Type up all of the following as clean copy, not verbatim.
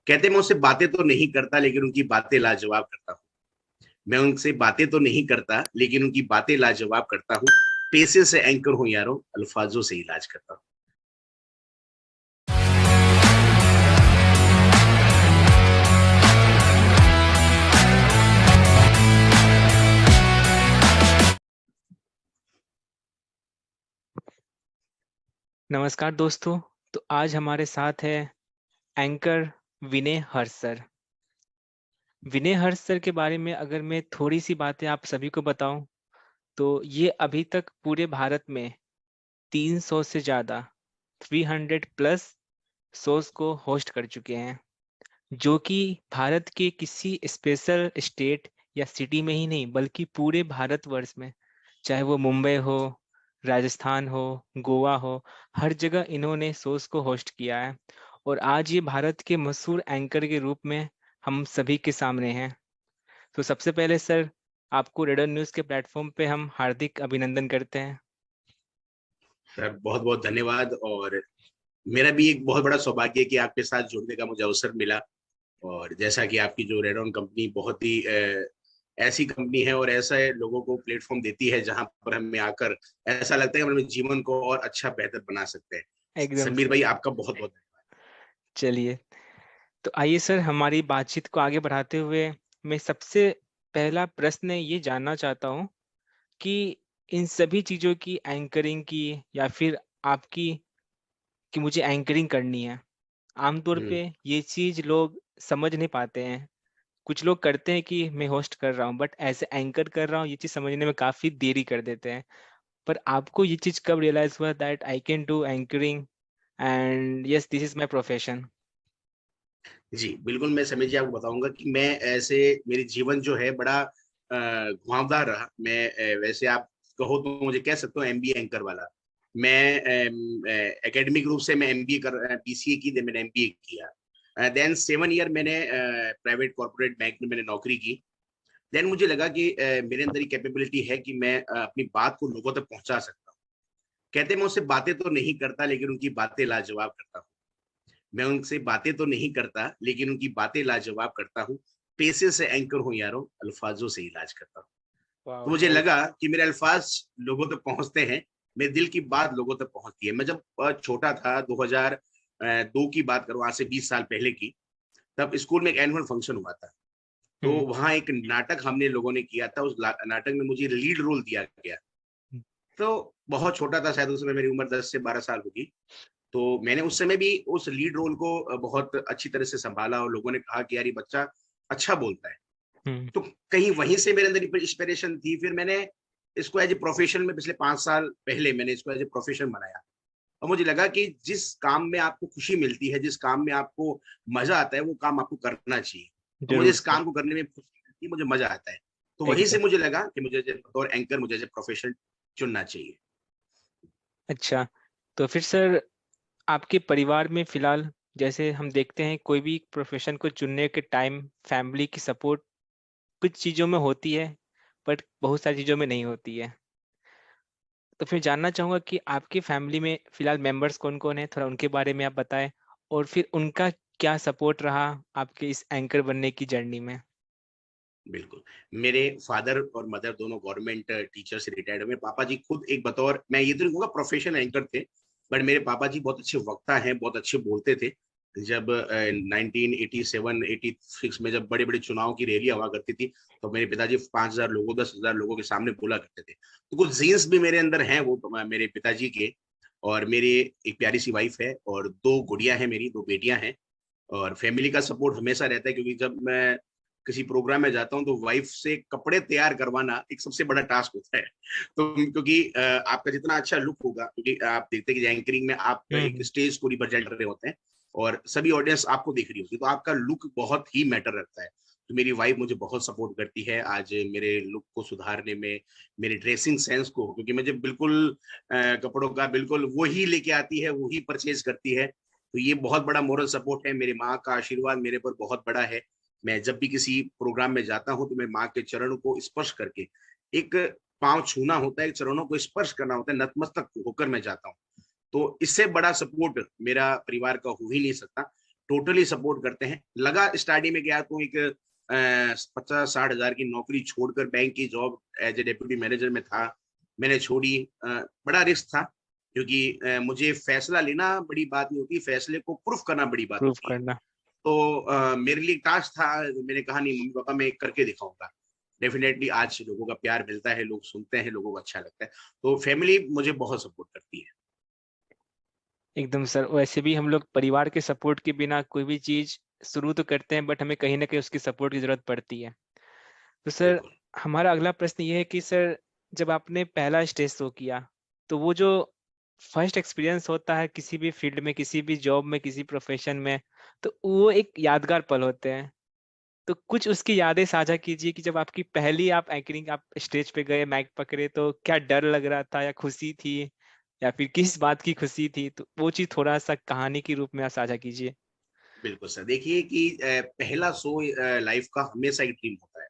कहते मैं उनसे बातें तो नहीं करता लेकिन उनकी बातें लाजवाब करता हूँ। मैं उनसे बातें तो नहीं करता लेकिन उनकी बातें लाजवाब करता हूँ। पैसे से एंकर हूँ यारों, अल्फाजों से इलाज करता हूँ। नमस्कार दोस्तों। तो आज हमारे साथ है एंकर विनय हर्ष सर। विनय हर्ष सर के बारे में अगर मैं थोड़ी सी बातें आप सभी को बताऊं तो ये अभी तक पूरे भारत में 300 से ज़्यादा 300 प्लस शोज को होस्ट कर चुके हैं, जो कि भारत के किसी स्पेशल स्टेट या सिटी में ही नहीं बल्कि पूरे भारतवर्ष में, चाहे वो मुंबई हो, राजस्थान हो, गोवा हो, हर जगह इन्होंने शोज को होस्ट किया है। और आज ये भारत के मशहूर एंकर के रूप में हम सभी के सामने हैं। तो सबसे पहले सर, आपको रेडर न्यूज़ के प्लेटफॉर्म पे हम हार्दिक अभिनंदन करते हैं। सर बहुत बहुत धन्यवाद। और मेरा भी एक बहुत बड़ा सौभाग्य है कि आपके साथ जुड़ने का मुझे अवसर मिला। और जैसा कि आपकी जो रेडॉन कंपनी बहुत ही ऐसी कंपनी है और ऐसा है, लोगों को प्लेटफॉर्म देती है जहां पर हमें आकर ऐसा लगता है कि हम अपने जीवन को और अच्छा बेहतर बना सकते हैं। एकदम समीर सर। भाई आपका बहुत बहुत चलिए, तो आइए सर, हमारी बातचीत को आगे बढ़ाते हुए मैं सबसे पहला प्रश्न ये जानना चाहता हूँ कि इन सभी चीज़ों की एंकरिंग की या फिर आपकी कि मुझे एंकरिंग करनी है, आमतौर धन्यवाद। पे ये चीज़ लोग समझ नहीं पाते हैं। कुछ लोग करते हैं कि मैं होस्ट कर रहा हूँ, बट ऐसे एंकर कर रहा हूँ ये चीज़ समझने में काफ़ी देरी कर देते हैं। पर आपको ये चीज़ कब रियलाइज हुआ that I can do anchoring and yes this is my profession? जी, बिल्कुल मैं समझिए आपको बताऊँगा कि मैं ऐसे मेरी जीवन जो है बड़ा घुमावदार रहा। मैं वैसे आप कहो तो मुझे कह सकते हो एमबीए एंकर वाला। मैं एकेडमिक रूप से मैं एमबीए बीसीए की, देन मैंने एमबीए किया। देन 7 ईयर मैंने प्राइवेट कॉर्पोरेट बैंक में मैंने नौकरी की। देन मुझे लगा कि मेरे अंदर ये कैपेबिलिटी है कि मैं अपनी बात को लोगों तक पहुँचा सकता हूँ। कहते मैं उससे बातें तो नहीं करता लेकिन उनकी बातें लाजवाब करता हूँ। मैं उनसे बातें तो नहीं करता लेकिन उनकी बातें लाजवाब करता हूँ। पैसे से एंकर हूँ यारों, अल्फाजों से इलाज करता हूँ। तो वाह, मुझे बहुत। लगा कि मेरे अल्फाज लोगों तक पहुंचते हैं, मेरे दिल की बात लोगों तक पहुंचती है। मैं जब छोटा था, 2002 की बात करूं, आज से 20 साल पहले की, तब स्कूल में एक एनुअल फंक्शन हुआ था। तो हम्म। वहां एक नाटक हमने लोगों ने किया था। उस नाटक में मुझे लीड रोल दिया गया। तो बहुत छोटा था, शायद उस समय मेरी उम्र 10 से 12 साल होगी। तो मैंने उस समय भी उस लीड रोल को बहुत अच्छी तरह से संभाला और लोगों ने कहा कि यार ये बच्चा अच्छा बोलता है। हम्म। तो कहीं वहीं से मेरे अंदर इंस्पिरेशन थी। फिर मैंने इसको एज ए प्रोफेशन में पिछले 5 साल पहले मैंने इसको एज ए प्रोफेशन बनाया। और मुझे लगा कि जिस काम में आपको खुशी मिलती है, जिस काम में आपको मजा आता है, वो काम आपको करना चाहिए। तो मुझे जरूर इस सर। काम को करने में खुशी मिलती है, मुझे मजा आता है। तो वहीं से एकदम। मुझे लगा कि मुझे बतौर एंकर मुझे एज ए प्रोफेशन चुनना चाहिए। अच्छा, तो फिर सर, आपके परिवार में फिलहाल जैसे हम देखते हैं कोई भी प्रोफेशन को चुनने के टाइम फैमिली की सपोर्ट कुछ चीज़ों में होती है, बट बहुत सारी चीज़ों में नहीं होती है। तो फिर जानना चाहूँगा कि आपकी फैमिली में फिलहाल मेंबर्स कौन कौन हैं, थोड़ा उनके बारे में आप बताएं, और फिर उनका क्या सपोर्ट रहा आपके इस एंकर बनने की जर्नी में। बिल्कुल। मेरे फादर और मदर दोनों गवर्नमेंट टीचर से रिटायर्ड हुए। पापा जी खुद एक बतौर, मैं ये तो नहीं कहूँगा प्रोफेशनल एंकर थे, बट मेरे पापा जी बहुत अच्छे वक्ता हैं, बहुत अच्छे बोलते थे। जब 1987-86 में जब बड़े-बड़े चुनाव की रैलियाँ हुआ करती थी, तो मेरे पिताजी 5,000 लोगों, 10,000 लोगों के सामने बोला करते थे। तो कुछ जीन्स भी मेरे अंदर हैं वो मेरे पिताजी के। और मेरी एक प्यारी-सी वाइफ है और 2 गुड़िया हैं मेरी, 2 बेटियाँ हैं। और फैमिली का सपोर्ट हमेशा रहता है, क्योंकि जब मैं किसी प्रोग्राम में जाता हूँ तो वाइफ से कपड़े तैयार करवाना एक सबसे बड़ा टास्क होता है। तो क्योंकि आपका जितना अच्छा लुक होगा, क्योंकि आप देखते हैं कि एंकरिंग में आप एक हम्म। स्टेज को रिप्रेजेंट कर रहे होते हैं और सभी ऑडियंस आपको देख रही होती है, तो आपका लुक बहुत ही मैटर रखता है। तो मेरी वाइफ मुझे बहुत सपोर्ट करती है आज मेरे लुक को सुधारने में, मेरे ड्रेसिंग सेंस को, क्योंकि मुझे बिल्कुल कपड़ों का बिल्कुल वही लेके आती है, वही परचेज करती है। तो ये बहुत बड़ा मोरल सपोर्ट है। मेरी माँ का आशीर्वाद मेरे पर बहुत बड़ा है। मैं जब भी किसी प्रोग्राम में जाता हूँ तो मैं माँ के चरणों को स्पर्श करके, एक पाँव छूना होता है, चरणों को स्पर्श करना होता है, नतमस्तक होकर मैं जाता हूँ। तो इससे बड़ा सपोर्ट मेरा परिवार का हो ही नहीं सकता। टोटली सपोर्ट करते हैं। लगा स्टार्टिंग में गया तो एक 50-60 हजार की नौकरी छोड़कर बैंक की job as a deputy manager में था, मैंने छोड़ी। बड़ा रिस्क था, क्योंकि मुझे फैसला लेना बड़ी बात नहीं होती, फैसले को प्रूफ करना बड़ी बात प्रूफ होती है। करना। तो मेरे लिए टास्क था, मैंने कहा नहीं मम्मी पापा मैं करके दिखाऊंगा। डेफिनेटली आज लोगों का प्यार मिलता है, लोग सुनते हैं, लोगों को अच्छा लगता है, तो फैमिली मुझे बहुत सपोर्ट करती है। एकदम सर, वैसे भी हम लोग परिवार के सपोर्ट के बिना कोई भी चीज शुरू तो करते हैं, बट हमें कहीं ना कहीं उसकी सपोर्ट की जरूरत पड़ती है। तो सर, बिल्कुल। हमारा अगला प्रश्न ये है कि सर, जब आपने पहला स्टेज शो किया, तो वो जो फर्स्ट एक्सपीरियंस होता है किसी भी फील्ड में, किसी भी जॉब में, किसी प्रोफेशन में, तो वो एक यादगार पल होते हैं। तो कुछ उसकी यादें साझा कीजिए कि जब आपकी पहली आप एंकरिंग, आप स्टेज पे गए, माइक पकड़े, तो क्या डर लग रहा था या खुशी थी, या फिर किस बात की खुशी थी? तो वो चीज थोड़ा सा कहानी के रूप में आप साझा कीजिए। बिल्कुल सर, देखिए कि पहला शो लाइफ का हमेशा एक ड्रीम होता है,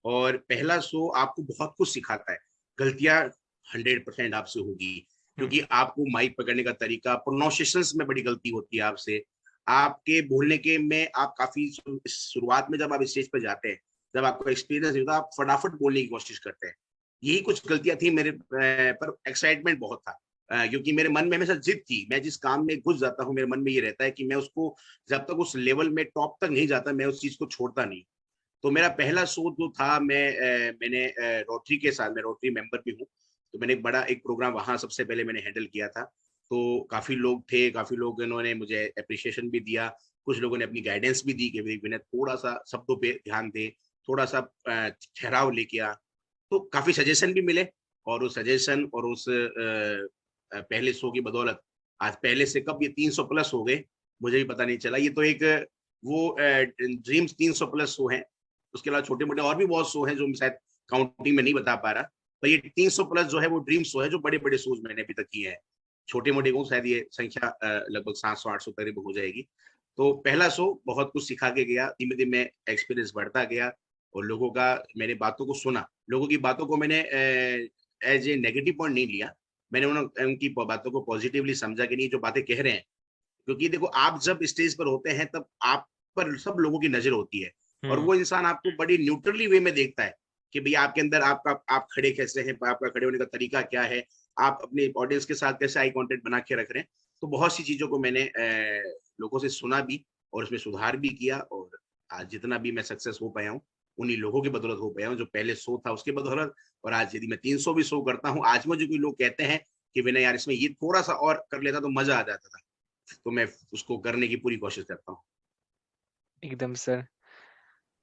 और पहला शो आपको बहुत कुछ सिखाता है। गलतियां 100% आपसे होगी, हम्म। क्योंकि आपको माइक पकड़ने का तरीका, प्रोनाउंसिएशंस में बड़ी गलती होती है आपसे, आपके बोलने के में आप काफी शुरुआत में जब आप स्टेज पर जाते हैं, जब आपको एक्सपीरियंस नहीं होता, आप फटाफट बोलने की कोशिश करते हैं। यही कुछ गलतियां थी मेरे, पर एक्साइटमेंट बहुत था। क्योंकि मेरे मन में हमेशा जिद थी, मैं जिस काम में घुस जाता हूँ मेरे मन में ये रहता है कि मैं उसको, जब तक उस लेवल में टॉप तक नहीं जाता, मैं उस चीज को छोड़ता नहीं। तो मेरा पहला शो जो था, मैंने रोटरी के साथ, मैं रोटरी मेंबर भी हूँ, तो मैंने बड़ा एक प्रोग्राम वहां सबसे पहले मैंने हैंडल किया था। तो काफी लोग थे, काफी लोग इन्होंने मुझे अप्रिशिएशन भी दिया, कुछ लोगों ने अपनी गाइडेंस भी दी कि विनय थोड़ा सा शब्दों पे ध्यान दे, थोड़ा सा ठहराव लेके आ। तो काफी सजेशन भी मिले, और उस सजेशन और उस पहले शो की बदौलत आज पहले से कब ये 300 प्लस हो गए, मुझे भी पता नहीं चला। ये तो एक वो ड्रीम्स 300 प्लस शो है, उसके अलावा छोटे मोटे और भी बहुत शो हैं जो मैं शायद काउंटिंग में नहीं बता पा रहा। पर ये 300 प्लस जो है वो ड्रीम शो है, जो बड़े बड़े शोज मैंने अभी तक किए हैं। छोटे मोटे को शायद ये संख्या लगभग 700-800 करीब हो जाएगी। तो पहला शो बहुत कुछ सिखा के गया, धीमे धीमे एक्सपीरियंस बढ़ता गया, और लोगों का, मैंने बातों को सुना, लोगों की बातों को मैंने एज ए नेगेटिव पॉइंट नहीं लिया, मैंने उनकी बातों को पॉजिटिवली समझा कि नहीं जो बातें कह रहे हैं। क्योंकि देखो, आप जब स्टेज पर होते हैं तब आप पर सब लोगों की नजर होती है, और हम्म। वो इंसान आपको बड़ी न्यूट्रली वे में देखता है कि भैया आपके अंदर आपका, आप खड़े कैसे हैं, आपका खड़े होने का तरीका क्या है, आप अपने ऑडियंस के साथ कैसे आई कांटेक्ट बना के रख रहे हैं। तो बहुत सी चीजों को मैंने लोगों से सुना भी, और उसमें सुधार भी किया, और आज जितना भी मैं सक्सेस हो पाया हूँ, उन्हीं लोगों की बदौलत हो पाया हूँ, जो पहले शो था उसके बदौलत। और आज यदि मैं 300 भी शो करता हूँ, आज मुझे कोई लोग कहते हैं कि विनय यार इसमें ये थोड़ा सा और कर लेता तो मजा आ जाता था, तो मैं उसको करने की पूरी कोशिश करता हूँ। एकदम सर।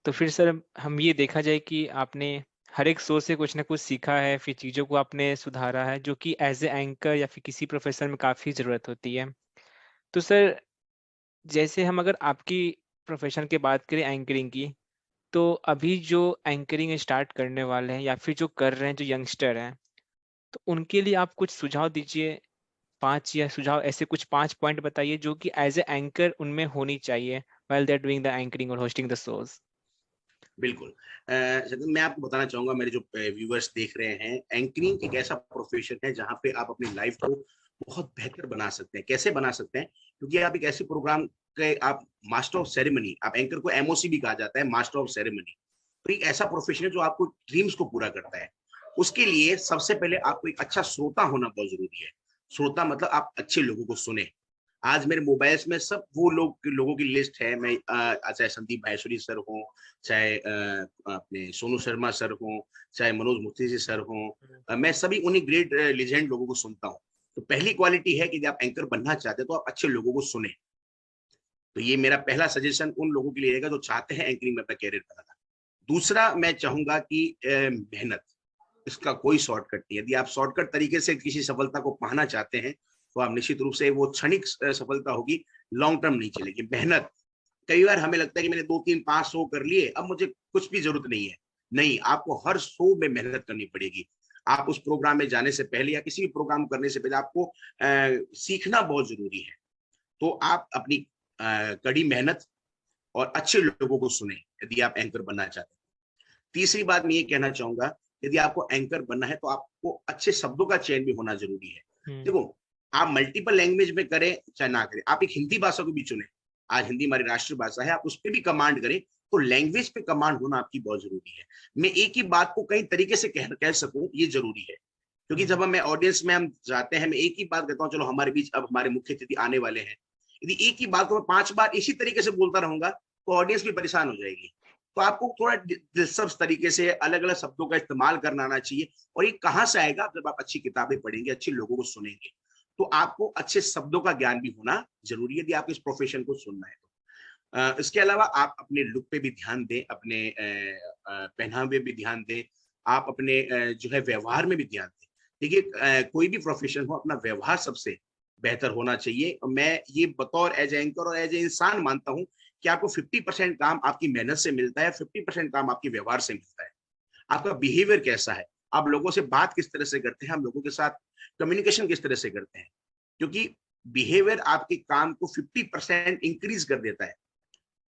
तो फिर सर, हम ये देखा जाए कि आपने हर एक शो से कुछ ना कुछ सीखा है, फिर चीज़ों को आपने सुधारा है, जो कि एज ए एंकर या फिर किसी प्रोफेशन में काफ़ी ज़रूरत होती है। तो सर, जैसे हम अगर आपकी प्रोफेशन की बात करें, एंकरिंग की, तो अभी जो एंकरिंग स्टार्ट करने वाले हैं या फिर जो कर रहे हैं, जो यंगस्टर हैं, तो उनके लिए आप कुछ सुझाव दीजिए। 5 या सुझाव, ऐसे कुछ 5 पॉइंट बताइए जो कि एज ए एंकर उनमें होनी चाहिए while they are doing the anchoring और होस्टिंग द शोज। बिल्कुल। सचिन, मैं आपको बताना चाहूंगा, मेरे जो व्यूअर्स देख रहे हैं, एंकरिंग एक ऐसा प्रोफेशन है जहाँ पे आप अपनी लाइफ को बहुत बेहतर बना सकते हैं। कैसे बना सकते हैं? क्योंकि आप एक ऐसे प्रोग्राम के आप मास्टर ऑफ सेरेमनी, आप एंकर को एमओसी भी कहा जाता है, मास्टर ऑफ सेरेमनी। तो एक ऐसा प्रोफेशन है जो आपको ड्रीम्स को पूरा करता है। उसके लिए सबसे पहले आपको एक अच्छा श्रोता होना बहुत जरूरी है। श्रोता मतलब आप अच्छे लोगों को सुने। आज मेरे मोबाइल्स में सब वो लोगों की लिस्ट है। मैं चाहे संदीप माहेश्वरी सर हो, चाहे अपने सोनू शर्मा सर हो, चाहे मनोज मुखर्जी सर हो, मैं सभी उन्हीं ग्रेट लेजेंड लोगों को सुनता हूँ। तो पहली क्वालिटी है कि जब आप एंकर बनना चाहते हैं तो आप अच्छे लोगों को सुने। तो ये मेरा पहला सजेशन उन लोगों के लिए रहेगा जो चाहते हैं एंकरिंग में अपना कैरियर बनाना। दूसरा मैं चाहूंगा कि मेहनत, इसका कोई शॉर्टकट नहीं है। यदि आप शॉर्टकट तरीके से किसी सफलता को पाना चाहते हैं, तो आप निश्चित रूप से, वो क्षणिक सफलता होगी, लॉन्ग टर्म नहीं चलेगी। मेहनत, कई बार हमें लगता है कि मैंने 2-3-5 शो कर लिए, अब मुझे कुछ भी जरूरत नहीं है। नहीं, आपको हर शो में मेहनत करनी पड़ेगी। आप उस प्रोग्राम में जाने से पहले या किसी भी प्रोग्राम करने से पहले आपको सीखना बहुत जरूरी है। तो आप अपनी कड़ी मेहनत और अच्छे लोगों को सुने, यदि आप एंकर बनना चाहते हैं। तीसरी बात मैं ये कहना चाहूंगा, यदि आपको एंकर बनना है तो आपको अच्छे शब्दों का चयन भी होना जरूरी है। हम्म। देखो, आप मल्टीपल लैंग्वेज में करें चाहे ना करें, आप एक हिंदी भाषा को भी चुने। आज हिंदी हमारी राष्ट्रभाषा है, आप उस पर भी कमांड करें, तो लैंग्वेज पे कमांड होना आपकी बहुत जरूरी है। मैं एक ही बात को कई तरीके से कह सकूं, ये जरूरी है, क्योंकि जब हम ऑडियंस में हम जाते हैं, मैं एक ही बात कहता हूँ, चलो हमारे बीच अब हमारे मुख्य अतिथि आने वाले हैं, यदि एक ही बात को मैं 5 बार इसी तरीके से बोलता रहूंगा तो ऑडियंस भी परेशान हो जाएगी। तो आपको थोड़ा दिलचस्प तरीके से अलग अलग शब्दों का इस्तेमाल करना आना चाहिए। और ये कहाँ से आएगा? जब आप अच्छी किताबें पढ़ेंगे, अच्छे लोगों को सुनेंगे, तो आपको अच्छे शब्दों का ज्ञान भी होना जरूरी है यदि आप इस प्रोफेशन को सुनना है तो। इसके अलावा आप अपने लुक पे भी ध्यान दें, अपने पहनावे भी ध्यान दें, आप अपने जो है व्यवहार में भी ध्यान दें। देखिए, कोई भी प्रोफेशन हो, अपना व्यवहार सबसे बेहतर होना चाहिए। मैं ये बतौर एज एंकर और एज ए इंसान मानता हूँ कि आपको 50% काम आपकी मेहनत से मिलता है, 50% काम आपके व्यवहार से मिलता है। आपका बिहेवियर कैसा है, आप लोगों से बात किस तरह से करते हैं, हम लोगों के साथ कम्युनिकेशन किस तरह से करते हैं, क्योंकि बिहेवियर आपके काम को 50% इंक्रीज कर देता है।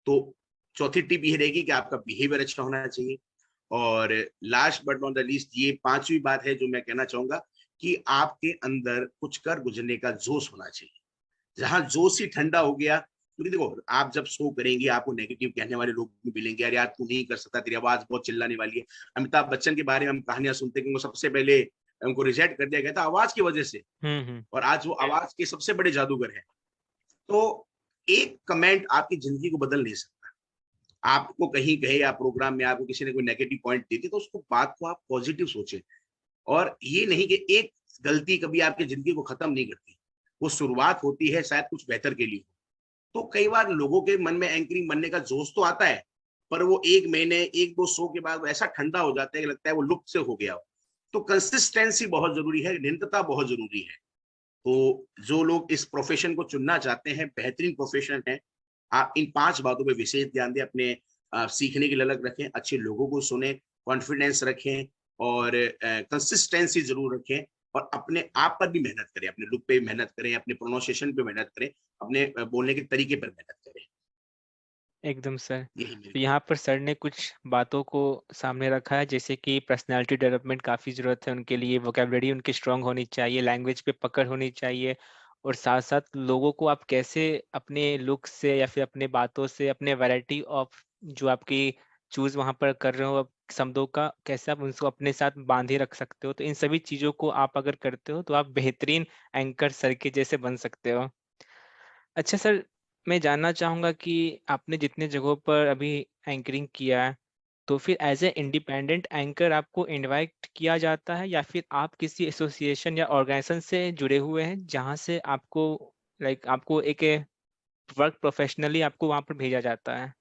तो चौथी टिप ये रहेगी कि आपका बिहेवियर अच्छा होना चाहिए। और last but not the least, ये पांचवी बात है जो मैं कहना चाहूंगा, कि आपके अंदर कुछ कर गुजरने का जोश होना चाहिए। जहां जोश ही ठंडा हो गया, क्योंकि देखो, आप जब शो करेंगे आपको नेगेटिव कहने वाले लोग भी मिलेंगे, यार तू नहीं कर सकता, तेरी आवाज बहुत चिल्लाने वाली है। अमिताभ बच्चन के बारे में हम कहानियां सुनते हैं कि वो सबसे पहले उनको रिजेक्ट कर दिया गया था आवाज की वजह से, और आज वो आवाज के सबसे बड़े जादूगर हैं। तो एक कमेंट आपकी जिंदगी को बदल नहीं सकता। आपको कहीं गए या प्रोग्राम में आपको किसी ने कोई नेगेटिव पॉइंट दे दी, तो उसको बात को आप पॉजिटिव सोचें। और ये नहीं कि एक गलती कभी आपकी जिंदगी को खत्म नहीं करती, वो शुरुआत होती है शायद कुछ बेहतर के लिए। तो कई बार लोगों के मन में एंकरिंग बनने का जोश तो आता है, पर वो 1 महीने 1-2 शो के बाद ऐसा ठंडा हो जाता है कि लगता है वो लुप्त से हो गया हो। तो कंसिस्टेंसी बहुत जरूरी है, निरंतरता बहुत जरूरी है। तो जो लोग इस प्रोफेशन को चुनना चाहते हैं, बेहतरीन प्रोफेशन है, आप इन 5 बातों पे विशेष ध्यान दें। अपने सीखने की ललक रखें, अच्छे लोगों को सुने, कॉन्फिडेंस रखें, और कंसिस्टेंसी जरूर रखें। और अपने आप पर भी मेहनत करें, अपने लुक पे मेहनत करें, अपने प्रोनाउंसिएशन पे मेहनत करें, अपने बोलने के तरीके पर मेहनत करें। एकदम सर। यही मेरी तो यहाँ पर सर ने कुछ बातों को सामने रखा है, जैसे कि पर्सनालिटी डेवलपमेंट काफ़ी ज़रूरत है उनके लिए, वोकेबलरी उनकी स्ट्रांग होनी चाहिए, लैंग्वेज पे पकड़ होनी चाहिए, और साथ साथ लोगों को आप कैसे अपने लुक से या फिर अपने बातों से, अपने वैरायटी ऑफ जो आपकी चूज़ वहाँ पर कर रहे हो आप शब्दों का, कैसे आप उनको अपने साथ बांधे रख सकते हो। तो इन सभी चीज़ों को आप अगर करते हो तो आप बेहतरीन एंकर सर के जैसे बन सकते हो। अच्छा सर, मैं जानना चाहूँगा कि आपने जितने जगहों पर अभी एंकरिंग किया है, तो फिर एज़ ए इंडिपेंडेंट एंकर आपको इनवाइट किया जाता है, या फिर आप किसी एसोसिएशन या ऑर्गेनाइजेशन से जुड़े हुए हैं, जहाँ से आपको आपको एक वर्क प्रोफेशनली आपको वहाँ पर भेजा जाता है?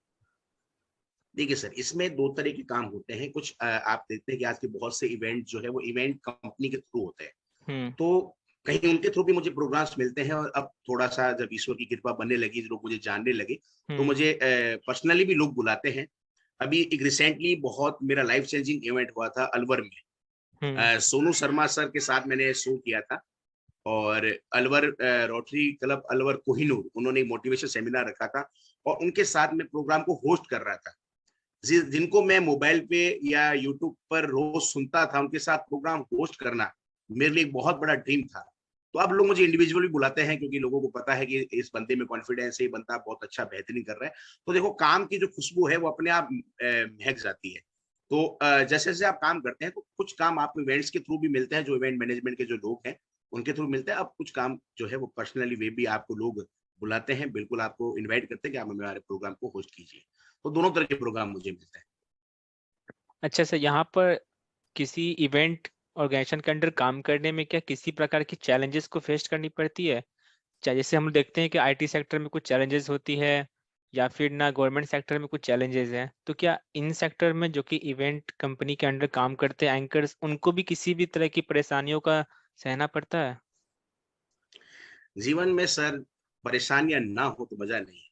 देखिए सर, इसमें 2 तरह के काम होते हैं। कुछ आप देखते हैं कि आज के बहुत से इवेंट जो है वो इवेंट कंपनी के थ्रू होते हैं। हुँ, तो कहीं उनके थ्रू भी मुझे प्रोग्राम्स मिलते हैं, और अब थोड़ा-सा जब ईश्वर की कृपा बनने लगी, लोग मुझे जानने लगे, तो हुँ, मुझे पर्सनली भी लोग बुलाते हैं। अभी एक रिसेंटली बहुत मेरा लाइफ चेंजिंग इवेंट हुआ था अलवर में। हुँ, सोनू शर्मा सर के साथ मैंने शो किया था, और अलवर रोटरी क्लब अलवर कोहिनूर, उन्होंने मोटिवेशन सेमिनार रखा था, और उनके साथ मैं प्रोग्राम को होस्ट कर रहा था। जिनको मैं मोबाइल पे या यूट्यूब पर रोज सुनता था, उनके साथ प्रोग्राम होस्ट करना मेरे लिए एक बहुत बड़ा ड्रीम था। तो अब लोग मुझे इंडिविजुअली बुलाते हैं, क्योंकि लोगों को पता है कि इस बंदे में कॉन्फिडेंस है, ये बंदा बहुत अच्छा बेहतरीन कर रहा है। तो देखो, काम की जो खुशबू है वो अपने आप महक जाती है। तो जैसे जैसे आप काम करते हैं, तो कुछ काम आपको इवेंट्स के थ्रू भी मिलते हैं, जो इवेंट मैनेजमेंट के जो लोग हैं उनके थ्रू मिलते हैं। अब कुछ काम जो है वो पर्सनली वे भी आपको लोग बुलाते हैं, बिल्कुल आपको इन्वाइट करते हैं कि आप हमारे प्रोग्राम को होस्ट कीजिए। तो दोनों तरह के प्रोग्राम मुझे मिलते हैं। अच्छा सर, यहाँ पर किसी इवेंट ऑर्गेनाइजेशन के अंडर काम करने में क्या किसी प्रकार की चैलेंजेस को फेस करनी पड़ती है? चाहे जैसे हम देखते हैं कि आईटी सेक्टर में कुछ चैलेंजेस होती है, या फिर ना गवर्नमेंट सेक्टर में कुछ चैलेंजेस हैं, तो क्या इन सेक्टर में जो कि इवेंट कंपनी के अंडर काम करते हैं एंकर्स, उनको भी किसी भी तरह की परेशानियों का सहना पड़ता है? जीवन में सर, परेशानियां ना हो तो मजा नहीं है।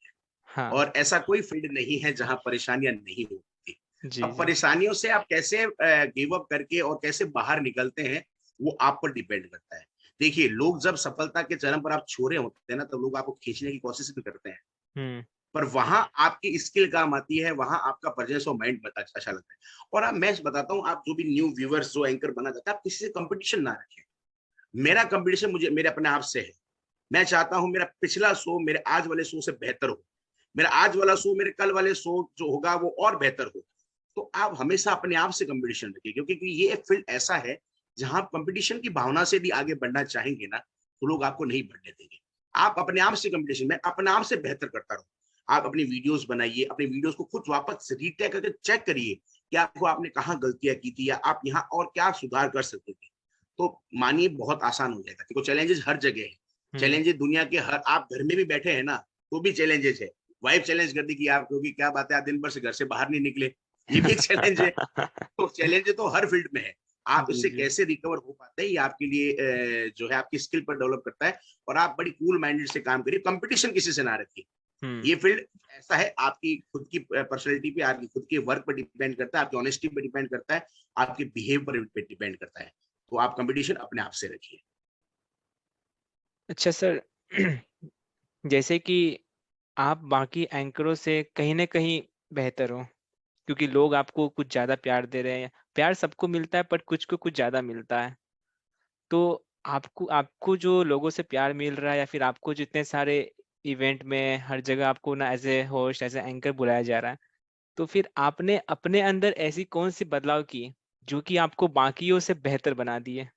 हाँ। और ऐसा कोई फील्ड नहीं है जहां परेशानियां नहीं होती। जी, अब जी। परेशानियों से आप कैसे गिव अप करके और कैसे बाहर निकलते हैं, वो आप पर डिपेंड करता है। देखिए, लोग जब सफलता के चरम पर आप छोरे होते हैं ना, तब लोग आपको खींचने की कोशिश भी करते हैं, हुँ, पर वहां आपकी स्किल काम आती है, वहां आपका प्रेजेंस ऑफ माइंड अच्छा लगता है। और अब मैं बताता हूँ, आप जो भी न्यू व्यूअर्स जो एंकर बना जाता है, आप किसी से कंपटीशन ना रखें। मेरा कंपटीशन मुझे मेरे अपने आप से है। मैं चाहता हूं मेरा पिछला शो मेरे आज वाले शो से बेहतर हो। मेरा आज वाला शो मेरे कल वाले शो जो होगा वो और बेहतर हो। तो आप हमेशा अपने आप से कंपटीशन रखिए, क्योंकि ये एक फील्ड ऐसा है जहां आप कंपटीशन की भावना से भी आगे बढ़ना चाहेंगे ना, तो लोग आपको नहीं बढ़ने देंगे। आप अपने आप से कंपटीशन में अपने आप से बेहतर करता रहो। आप अपनी वीडियोस बनाइए, अपनी वीडियोस को खुद वापस रीटेक करके चेक करिए कि आपको आपने कहाँ गलतियां की थी या आप यहाँ और क्या सुधार कर सकते थे। तो मानिए बहुत आसान हो जाएगा। देखो चैलेंजेस हर जगह है, चैलेंजेस दुनिया के हर, आप घर में भी बैठे हैं ना तो भी चैलेंजेस है। वाइफ चैलेंज कर दी कि आप, क्योंकि क्या बात है आप दिन भर से घर से बाहर नहीं निकले, ये भी एक चैलेंज है। तो चैलेंज तो हर फील्ड में है। आप जी इससे जी। कैसे रिकवर हो पाते हैं ये आपके लिए जो है आपकी स्किल पर डेवलप करता है। और आप बड़ी कूल माइंडेड से काम करिए, कंपटीशन किसी से ना रखिए। ये फील्ड ऐसा है, आपकी खुद की पर्सनैलिटी पे, आपकी खुद के वर्क पर डिपेंड करता है, आपकी ऑनेस्टी पे डिपेंड करता है, आपके बिहेव पर डिपेंड करता है। तो आप कंपटीशन अपने आप से रखिए। अच्छा सर, जैसे कि आप बाकी एंकरों से कहीं ना कहीं बेहतर हो, क्योंकि लोग आपको कुछ ज्यादा प्यार दे रहे हैं। प्यार सबको मिलता है, पर कुछ को कुछ ज्यादा मिलता है। तो आपको आपको जो लोगों से प्यार मिल रहा है, या फिर आपको जितने सारे इवेंट में हर जगह आपको ना as a host, as a anchor बुलाया जा रहा है, तो फिर आपने अपने अंदर ऐसी कौन सी बदलाव की जो कि आपको बाकियों से बेहतर बना दिए?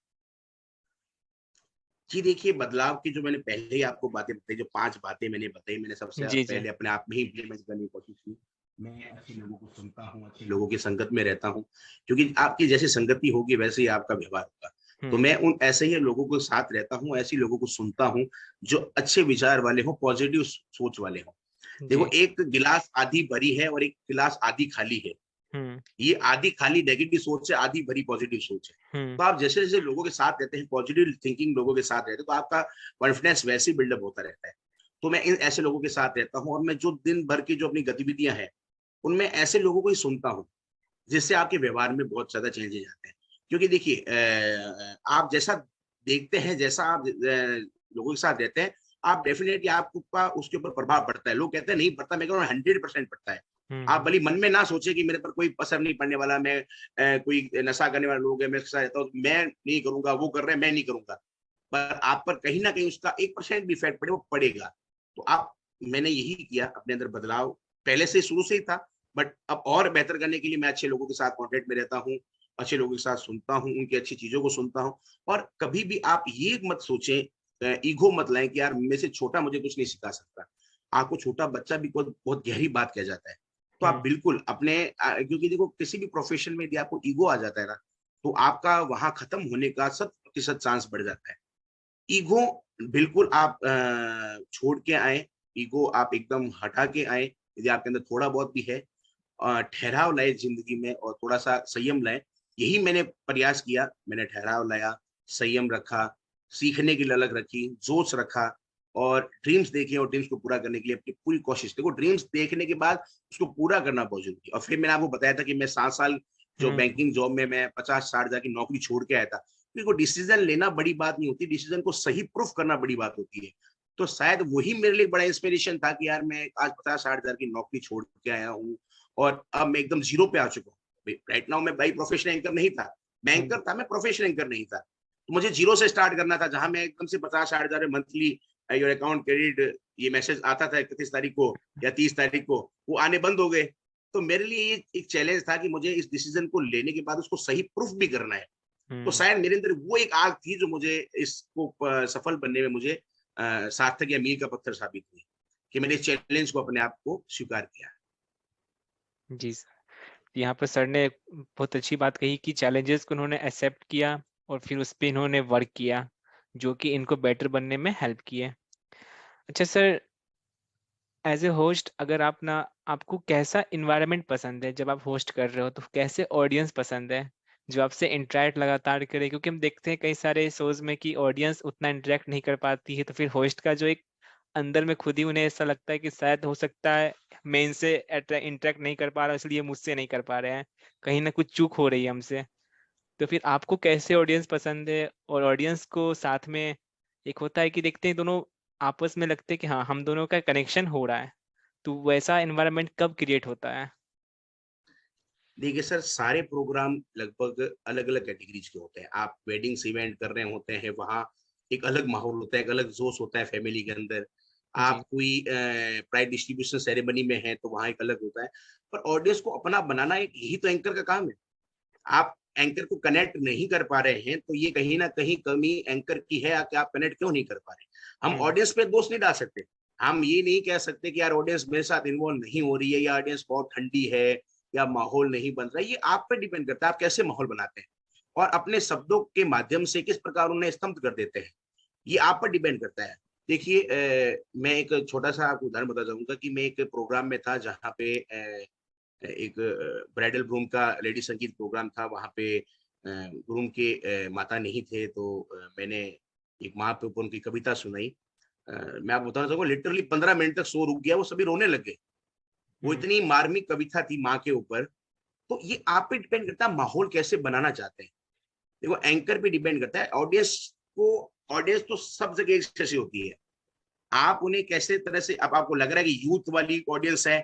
जी देखिए, बदलाव की जो मैंने पहले ही आपको बातें बताई, जो 5 बातें मैंने बताई, मैंने सबसे जी जी। पहले अपने आप में ही इम्प्लीमेंट करने की कोशिश की। मैं अच्छे लोगों को सुनता हूँ, अच्छे लोगों की संगत में रहता हूँ, क्योंकि आपकी जैसी संगति होगी वैसे ही आपका व्यवहार होगा। तो हम्म। मैं उन ऐसे ही लोगों के साथ रहता हूँ, ऐसे लोगों को सुनता हूँ जो अच्छे विचार वाले हों, पॉजिटिव सोच वाले हों। देखो, जी। एक गिलास आधी भरी है और एक गिलास आधी खाली है। हम्म। ये आधी खाली नेगेटिव सोच है, आधी भरी पॉजिटिव सोच है। हम्म। तो आप जैसे जैसे लोगों के साथ रहते हैं, पॉजिटिव थिंकिंग लोगों के साथ रहते हैं, तो आपका कॉन्फिडेंस वैसे ही बिल्डअप होता रहता है। तो मैं इन ऐसे लोगों के साथ रहता हूँ, और मैं जो दिन भर की जो अपनी गतिविधियां हैं उनमें ऐसे लोगों को ही सुनता हूँ, जिससे आपके व्यवहार में बहुत ज्यादा चेंजेस आते हैं। क्योंकि देखिए, आप जैसा देखते हैं, जैसा आप लोगों के साथ रहते हैं, आप डेफिनेटली आपका उसके ऊपर प्रभाव पड़ता है। लोग कहते हैं नहीं पड़ता, मैं कह रहा हूँ 100% पड़ता है। आप हम्म। भले मन में ना सोचे कि मेरे पर कोई असर नहीं पड़ने वाला, मैं कोई नशा करने वाले लोग है, मैं उसके साथ रहता हूँ, मैं नहीं करूंगा, वो कर रहे हैं मैं नहीं करूंगा, पर आप पर कहीं ना कहीं उसका 1% भी इफेक्ट पड़े, वो पड़ेगा। तो आप, मैंने यही किया, अपने अंदर बदलाव पहले से शुरू से ही था, बट अब और बेहतर करने के लिए मैं अच्छे लोगों के साथ कॉन्टेक्ट में रहता हूँ, अच्छे लोगों के साथ सुनता हूँ, उनकी अच्छी चीजों को सुनता हूँ। और कभी भी आप ये मत सोचें, ईगो मत लाएं कि यार मेरे से छोटा मुझे कुछ नहीं सिखा सकता। आपको छोटा बच्चा भी बहुत बहुत गहरी बात कह जाता है। तो आप हम्म। बिल्कुल अपने क्योंकि देखो किसी भी प्रोफेशन में यदि आपको ईगो आ जाता है ना, तो आपका वहां खत्म होने का 100% चांस बढ़ जाता है। ईगो बिल्कुल आप छोड़ के आए, ईगो आप एकदम हटा के आए, यदि आपके अंदर थोड़ा बहुत भी है। ठहराव लाए जिंदगी में और थोड़ा सा संयम लाए। यही मैंने प्रयास किया, मैंने ठहराव लाया, संयम रखा, सीखने की ललक रखी, जोश रखा, और ड्रीम्स देखे, और ड्रीम्स को पूरा करने के लिए अपनी पूरी कोशिश। देखो, ड्रीम्स देखने के बाद उसको पूरा करना बहुत जरूरी है। और फिर मैंने आपको बताया था कि मैं 7 साल जो हम्म। बैंकिंग जॉब में मैं 50-60 हजार की नौकरी छोड़ के आया था। देखो, डिसीजन लेना बड़ी बात नहीं होती, डिसीजन को सही प्रूफ करना बड़ी बात होती है। तो शायद वही मेरे लिए बड़ा इंस्पिरेशन था कि यार मैं आज 50-60 हजार की नौकरी छोड़ के आया हूँ, और अब मैं एकदम जीरो पे आ चुका हूँ। राइट नाउ मैं भाई प्रोफेशनल एंकर नहीं था, मैं हम्म। एंकर था, मैं प्रोफेशनल एंकर नहीं था। तो मुझे जीरो से स्टार्ट करना था, जहां मैं एकदम से 50-60 हजार मंथली योर अकाउंट क्रेडिट, ये मैसेज आता था 31 तारीख को या 30 तारीख को, वो आने बंद हो गए। तो मेरे लिए ये एक चैलेंज था कि मुझे इस डिसीजन को लेने के बाद उसको सही प्रूफ भी करना है। तो हम्म। शायद मेरे अंदर वो एक आग थी जो मुझे इसको सफल बनने में मुझे सार्थक या मील का पत्थर साबित हुई, कि मैंने इस चैलेंज को अपने आप को स्वीकार किया। जी सर, यहाँ पर सर ने बहुत अच्छी बात कही कि चैलेंजेस को उन्होंने एक्सेप्ट किया और फिर उस पे इन्होंने वर्क किया, जो कि इनको बेटर बनने में हेल्प किए। अच्छा सर, एज ए होस्ट, अगर आप ना, आपको कैसा इन्वायरमेंट पसंद है जब आप होस्ट कर रहे हो? तो कैसे ऑडियंस पसंद है जो आपसे इंटरेक्ट लगातार करे? क्योंकि हम देखते हैं कई सारे शोज में कि ऑडियंस उतना इंटरेक्ट नहीं कर पाती है, तो फिर होस्ट का जो एक अंदर में खुद ही उन्हें ऐसा लगता है कि शायद हो सकता है मैं इनसे इंटरेक्ट नहीं कर पा रहा, इसलिए मुझसे नहीं कर पा रहे हैं, कहीं ना कुछ चूक हो रही है हमसे। तो फिर आपको कैसे ऑडियंस पसंद है? और ऑडियंस को साथ में एक होता है कि देखते हैं दोनों आपस में लगते हैं कि हाँ, हम दोनों का कनेक्शन हो रहा है, तो वैसा एनवायरनमेंट कब क्रिएट होता है? देखिए सर, सारे प्रोग्राम लगभग अलग अलग कैटेगरीज के होते हैं। आप वेडिंग्स इवेंट कर रहे होते हैं, वहाँ एक अलग माहौल होता है, एक अलग जोश होता है फैमिली के अंदर। जी। आप कोई प्राइज डिस्ट्रीब्यूशन सेरेमनी में हैं तो वहाँ एक अलग होता है। पर ऑडियंस को अपना बनाना एक यही तो एंकर का काम है। आप एंकर को कनेक्ट नहीं कर पा रहे हैं तो ये कहीं न कहीं कमी एंकर की है कि आप कनेक्ट क्यों नहीं कर पा रहे? हम हुँ, ऑडियंस पे दोष नहीं डाल सकते। हम ये नहीं कह सकते कि यार ऑडियंस मेरे साथ इन्वॉल्व नहीं हो रही है या ऑडियंस बहुत ठंडी है या माहौल नहीं बन रहा है। ये आप पे डिपेंड करता है आप कैसे माहौल बनाते हैं और अपने शब्दों के माध्यम से किस प्रकार उन्हें स्तब्ध कर देते हैं। ये आप पर डिपेंड करता है। देखिए मैं एक छोटा-सा आपको उदाहरण बताना चाहूँगा कि मैं एक प्रोग्राम में था जहाँ पे एक ब्राइडल ग्रूम का लेडी संगीत प्रोग्राम था। वहाँ पे ग्रूम के माता नहीं थे तो मैंने एक माँ पे ऊपर उनकी कविता सुनाई। मैं आपको बताना चाहूँगा लिटरली 15 मिनट तक शो रुक गया, वो सभी रोने लग गए। वो हुँ, इतनी मार्मिक कविता थी माँ के ऊपर। तो ये आप पे डिपेंड करता है माहौल कैसे बनाना चाहते हैं। देखो एंकर पे डिपेंड करता है को ऑडियंस तो सब जगह एक जैसी होती है। आप उन्हें कैसे तरह से अब आपको लग रहा है कि यूथ वाली ऑडियंस है,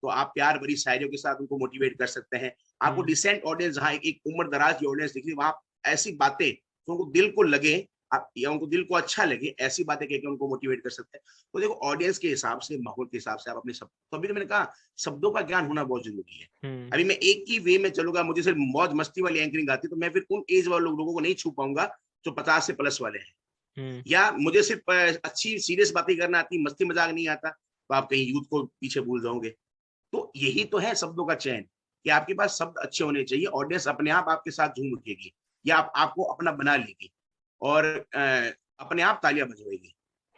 तो आप प्यार भरी शायरियों के साथ उनको मोटिवेट कर सकते हैं। आपको हुँ, डिसेंट ऑडियंस जहाँ एक उम्र दराज की ऑडियंस दिख रही है, वहाँ ऐसी बातें जो उनको दिल को लगे आप या उनको दिल को अच्छा लगे, ऐसी बातें कह के उनको मोटिवेट कर सकते हैं। तो देखो ऑडियंस के हिसाब से, माहौल के हिसाब से आप अपने शब्द तो अभी तो मैंने कहा शब्दों का ज्ञान होना बहुत ज़रूरी है। हुँ, अभी मैं एक ही वे में चलूँगा, मुझे सिर्फ मौज-मस्ती वाली एंकरिंग आती है, तो मैं फिर उन एज वाले लोगों को नहीं छू पाऊँगा, जो 50 से प्लस वाले हैं। हुँ, या मुझे सिर्फ अच्छी सीरियस बातें करना आती, मस्ती मज़ाक नहीं आता, तो आप कहीं यूथ को पीछे भूल जाओगे। तो यही तो है शब्दों का चयन, कि आपके पास शब्द अच्छे होने चाहिए, ऑडियंस अपने आप आपके साथ झूम उठेगी या आपको अपना बना लेगी और अपने आप तालियाँ बजवाएगी।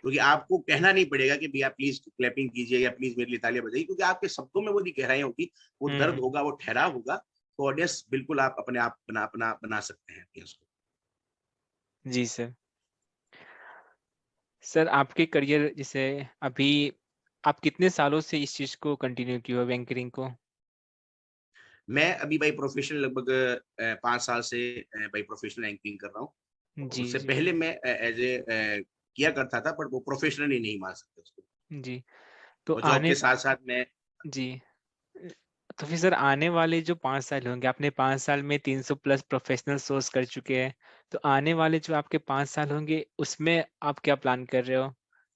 क्योंकि आपको कहना नहीं पड़ेगा कि भैया प्लीज़ क्लैपिंग कीजिए या प्लीज़ मेरे लिए तालियाँ बजाइए क्योंकि आपके शब्दों में वो गहराई होगी, वो दर्द हुँ। होगा, वो ठहराव होगा, तो ऑडियंस बिल्कुल आप अपने आप बना सकते हैं ऑडियंस को। जी सर। सर आपके करियर जैसे अभी आप कितने सालों से इस चीज़ को कंटिन्यू किए हो एंकरिंग को? मैं अभी बाई प्रोफ़ेशन लगभग 5 साल से बाई प्रोफ़ेशनल एंकरिंग कर रहा हूँ। और जी, उससे जी। पहले मैं किया करता था बट वो प्रोफ़ेशनली नहीं मान सकते उसको। जी, तो और जॉब आने के साथ-साथ मैं जी। अ, तो फिर सर आने वाले जो 5 साल होंगे, आपने 5 साल में 300 प्लस प्रोफ़ेशनल शोज़ कर चुके हैं। तो आने वाले जो आपके 5 साल होंगे, उसमें आप क्या प्लान कर रहे हो?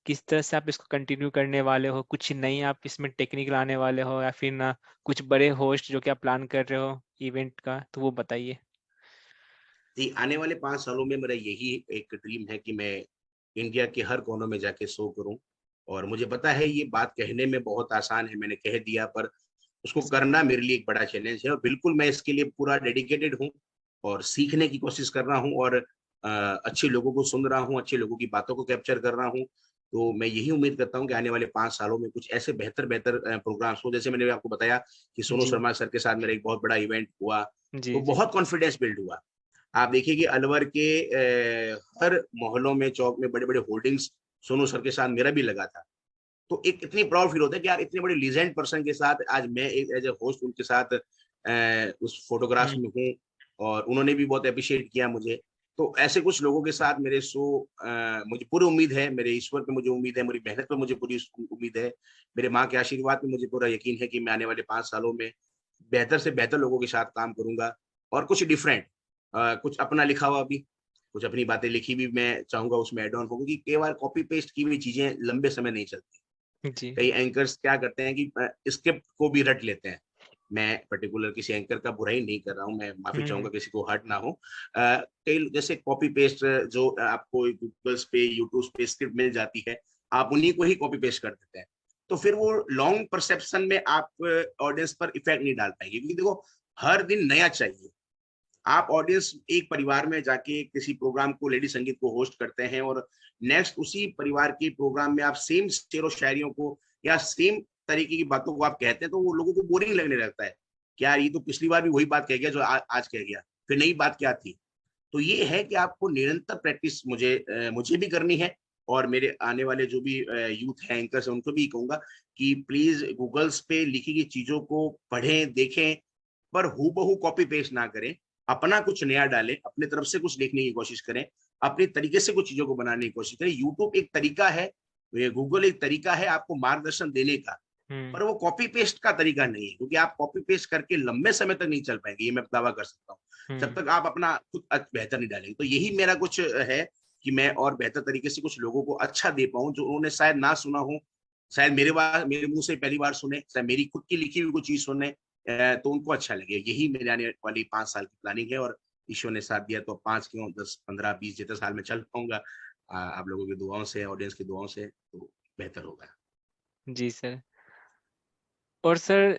किस तरह से आप इसको कंटिन्यू करने वाले हो? कुछ नई आप इसमें टेक्निक लाने वाले हो या फिर ना कुछ बड़े होस्ट जो कि आप प्लान कर रहे हो इवेंट का? तो वो बताइए। जी, आने वाले 5 सालों में मेरा यही एक ड्रीम है कि मैं इंडिया के हर कोनों में जाके शो करूँ। और मुझे पता है ये बात कहने में बहुत आसान है, मैंने कह दिया पर उसको करना मेरे लिए एक बड़ा चैलेंज है और बिल्कुल मैं इसके लिए पूरा डेडिकेटेड हूँ और सीखने की कोशिश कर रहा हूँ और अच्छे लोगों को सुन रहा हूँ, अच्छे लोगों की बातों को कैप्चर कर रहा हूँ। तो मैं यही उम्मीद करता हूँ कि आने वाले 5 सालों में कुछ ऐसे बेहतर-बेहतर प्रोग्राम्स हो जैसे मैंने आपको बताया कि सोनू जी। शर्मा सर के साथ मेरा एक बहुत बड़ा इवेंट हुआ, तो जी, जी। बहुत कॉन्फिडेंस बिल्ड हुआ। आप देखिए कि अलवर के हर मोहल्लों में, चौक में बड़े-बड़े होर्डिंग्स सोनू सर के साथ मेरा भी लगा था। तो एक इतनी प्राउड फील होता है कि यार इतने बड़े लीजेंड पर्सन के साथ आज मैं एक एज़ अ होस्ट उनके साथ उस फ़ोटोग्राफ्स हुँ, में हूँ और उन्होंने भी बहुत एप्रिशिएट किया मुझे। तो ऐसे कुछ लोगों के साथ मेरे मुझे पूरी उम्मीद है, मेरे ईश्वर पे मुझे उम्मीद है, मेरी मेहनत पे मुझे पूरी उम्मीद है, मेरे माँ के आशीर्वाद पे मुझे पूरा यकीन है कि मैं आने वाले 5 सालों में बेहतर से बेहतर लोगों के साथ काम करूँगा और कुछ डिफरेंट कुछ अपना लिखा हुआ भी, कुछ अपनी बातें लिखी भी मैं चाहूँगा उसमें ऐड ऑन हो क्योंकि कई बार कॉपी पेस्ट की हुई चीज़ें लंबे समय नहीं चलती। जी। कई एंकर्स क्या करते हैं कि स्क्रिप्ट को भी रट लेते हैं। मैं पर्टिकुलर किसी एंकर का बुराई नहीं कर रहा हूँ, मैं माफ़ी हुँ, चाहूँगा किसी को हर्ट ना हो। कई जैसे कॉपी पेस्ट जो आपको गूगल्स पे, यूट्यूब्स पे स्क्रिप्ट मिल जाती है, आप उन्हीं को ही कॉपी पेस्ट कर देते हैं। तो फिर वो लॉन्ग परसेप्शन में आप ऑडियंस पर इफ़ेक्ट नहीं डाल पाएँगे क्योंकि देखो हर दिन नया चाहिए। आप ऑडियंस एक परिवार में जाके किसी प्रोग्राम को लेडी संगीत को होस्ट करते हैं और नेक्स्ट उसी परिवार के प्रोग्राम में आप सेम शेरो शायरियों को या सेम तरीके की बातों को आप कहते हैं तो वो लोगों को बोरिंग लगने लगता है। क्या यार ये तो पिछली बार भी वही बात कह गया जो आज कह गया। फिर नई बात क्या थी? तो ये है कि आपको निरंतर प्रैक्टिस मुझे भी करनी है और मेरे आने वाले जो भी यूथ हैं एंकर्स हैं उनको भी कहूँगा कि प्लीज़ गूगल्स पे लिखी गई चीज़ों को पढ़ें, देखें पर हूबहू कॉपी पेस्ट ना करें। अपना कुछ नया डालें, अपनी तरफ से कुछ लिखने की कोशिश करें, अपने तरीके से कुछ चीज़ों को बनाने की कोशिश करें। यूट्यूब एक तरीका है, ये गूगल एक तरीका है आपको मार्गदर्शन देने का, हुँ, पर वो कॉपी पेस्ट का तरीका नहीं है क्योंकि आप कॉपी पेस्ट करके लंबे समय तक नहीं चल पाएँगे, ये मैं दावा कर सकता हूँ। जब हुँ। तक आप अपना खुद बेहतर नहीं डालेंगे। तो यही मेरा कुछ है कि मैं और बेहतर तरीके से कुछ लोगों को अच्छा दे पाऊं जो उन्होंने शायद ना सुना हो, शायद मेरे मुंह से पहली बार सुने, शायद मेरी खुद की लिखी हुई कोई चीज सुने, तो उनको अच्छा लगे। यही मेरे आने वाली 5 साल की प्लानिंग है, और ईश्वर ने साथ दिया तो 5 क्यों 10 15 20 जितने साल में चल पाऊंगा, आप लोगों की दुआओं से, ऑडियंस की दुआओं से, तो बेहतर होगा। जी सर। और सर,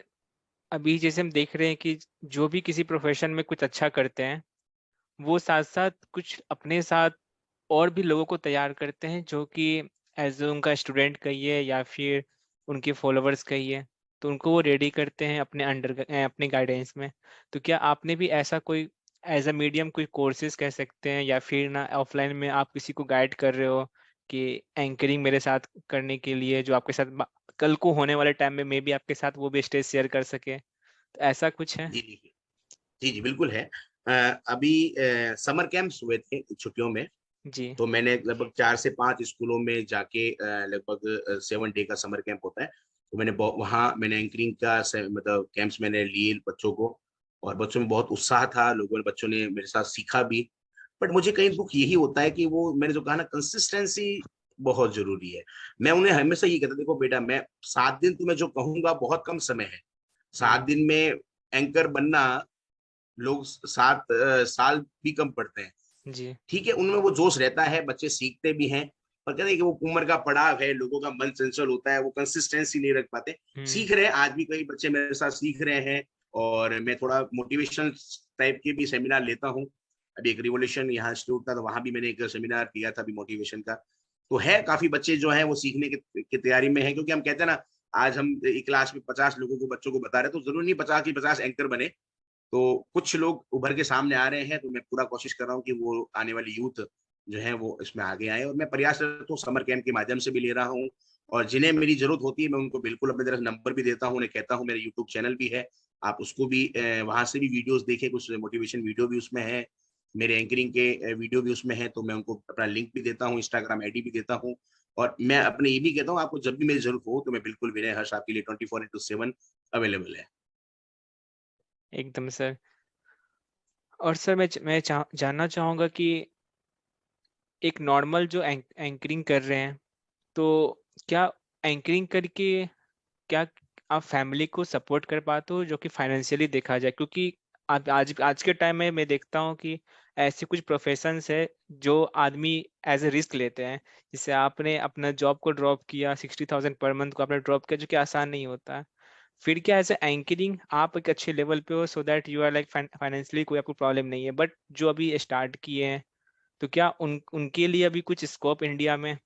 अभी जैसे हम देख रहे हैं कि जो भी किसी प्रोफेशन में कुछ अच्छा करते हैं, वो साथ साथ कुछ अपने साथ और भी लोगों को तैयार करते हैं, जो कि एज उनका स्टूडेंट कहिए या फिर उनके फॉलोअर्स कहिए, तो उनको वो रेडी करते हैं अपने अपने गाइडेंस में। तो क्या आपने भी ऐसा कोई एज अ मीडियम कोई कोर्सेज कह सकते हैं, या फिर ना ऑफलाइन में आप किसी को गाइड कर रहे हो कि एंकरिंग मेरे साथ करने के लिए, जो आपके साथ कल को होने वाले टाइम में मे बी आपके साथ वो भी स्टेज शेयर कर सके, तो ऐसा कुछ है? जी जी जी जी, बिल्कुल है। अभी समर कैंप्स हुए थे छुट्टियों में, जी। तो मैंने लगभग 4 से 5 स्कूलों में जाके लगभग 7 डे का समर कैंप होता है, तो वहाँ मैंने एंकरिंग का मतलब कैंप्स मैंने लिए बच्चों को, और बच्चों में बहुत उत्साह था, बच्चों ने मेरे साथ सीखा भी। बट मुझे कहीं दुख यही होता है कि वो मैंने जो कहा ना, कंसिस्टेंसी बहुत जरूरी है। मैं उन्हें हमेशा ये कहता, देखो बेटा, मैं 7 दिन तुम्हें जो कहूंगा बहुत कम समय है। सात हम्म। दिन में एंकर बनना, लोग 7 साल भी कम पढ़ते हैं। जी। ठीक है, उनमें वो जोश रहता है, बच्चे सीखते भी हैं, पर कहते हैं कि वो उम्र का पड़ाव है, लोगों का मन चंचल होता है, वो कंसिस्टेंसी नहीं रख पाते। हम्म। सीख रहे हैं, आज भी कई बच्चे मेरे साथ सीख रहे हैं, और मैं थोड़ा मोटिवेशन टाइप के भी सेमिनार लेता हूँ। अभी एक रिवोल्यूशन यहाँ इंस्टीट्यूट था, तो वहां भी मैंने एक सेमिनार दिया था अभी मोटिवेशन का। तो है, काफी बच्चे जो है वो सीखने की तैयारी में है, क्योंकि हम कहते हैं ना, आज हम एक क्लास में 50 लोगों को, बच्चों को बता रहे हैं, तो जरूरी नहीं 50 की 50 एंकर बने। तो कुछ लोग उभर के सामने आ रहे हैं, तो मैं पूरा कोशिश कर रहा हूँ कि वो आने वाली यूथ जो है वो इसमें आगे आए, और मैं प्रयासरत हूँ, समर कैंप के माध्यम से भी ले रहा हूँ, और जिन्हें मेरी जरूरत होती है मैं उनको बिल्कुल अपनी तरफ नंबर भी देता हूँ, उन्हें कहता हूँ मेरा यूट्यूब चैनल भी है, आप उसको भी वहां से भी वीडियोस देखें, कुछ मोटिवेशन वीडियो भी उसमें है, मेरे एंकरिंग के वीडियो भी उसमें है, तो मैं उनको अपना लिंक भी देता हूँ, इंस्टाग्राम आईडी भी देता हूँ। और मैं अपने ये भी कहता हूँ, आपको जब भी मेरी जरूरत हो तो मैं बिल्कुल, विनय हर्ष आपके लिए 24x7 अवेलेबल है। एकदम सर। और सर, मैं जानना चाहूँगा कि एक नॉर्मल जो एंकरिंग कर रहे हैं, तो क्या एंकरिंग करके क्या आप फैमिली को सपोर्ट कर पाते हो, जो कि फाइनेंशियली देखा जाए? क्योंकि आज आज के टाइम में मैं देखता हूँ कि ऐसे कुछ प्रोफेशंस है जो आदमी एज ए रिस्क लेते हैं। जैसे आपने अपना जॉब को ड्रॉप किया, 60,000 पर मंथ को आपने ड्रॉप किया, जो कि आसान नहीं होता है। फिर क्या एज ए एंकरिंग आप एक अच्छे लेवल पे हो, so that you are like financially कोई आपको प्रॉब्लम नहीं है, बट जो अभी स्टार्ट किए हैं, तो क्या उनके लिए अभी कुछ स्कोप इंडिया में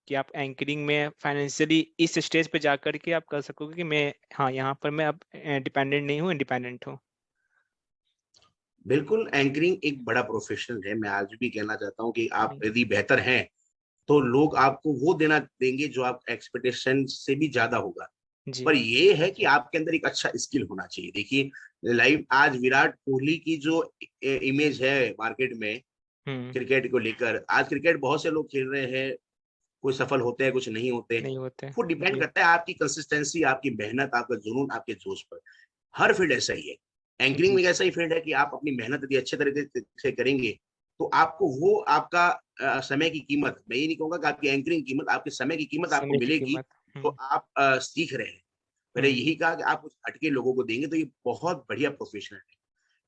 कि आप एंकरिंग में फाइनेंशियली इस स्टेज पे जाकर के आप कर सकोगे कि मैं, हाँ, यहाँ पर मैं अब डिपेंडेंट नहीं हूँ, इंडिपेंडेंट हूँ? बिल्कुल, एंकरिंग एक बड़ा प्रोफेशन है। मैं आज भी कहना चाहता हूँ कि आप जी। यदि बेहतर हैं तो लोग आपको वो देना देंगे जो आप एक्सपेक्टेशन से भी ज्यादा होगा। जी। पर ये है कि आपके अंदर एक अच्छा स्किल होना चाहिए। देखिए, लाइव आज विराट कोहली की जो इमेज है मार्केट में, हम्म। क्रिकेट को लेकर, आज क्रिकेट बहुत से लोग खेल रहे हैं, कुछ सफल होते हैं, कुछ नहीं होते। नहीं होते। वो डिपेंड जी। करता है आपकी कंसिस्टेंसी, आपकी मेहनत, आपका जुनून, आपके जोश पर। हर फील्ड ऐसा ही है। एंकरिंग जी। में एक ऐसा ही फील्ड है कि आप अपनी मेहनत यदि अच्छे तरीके से करेंगे, तो आपको वो आपका समय की कीमत, मैं ये नहीं कहूंगा कि आपकी एंकरिंग कीमत, आपके समय की कीमत आपको समय की मिलेगी। कीमत। तो आप सीख रहे हैं। मैंने हम्म। यही कहा कि आप कुछ हटके लोगों को देंगे तो ये बहुत बढ़िया प्रोफेशन है।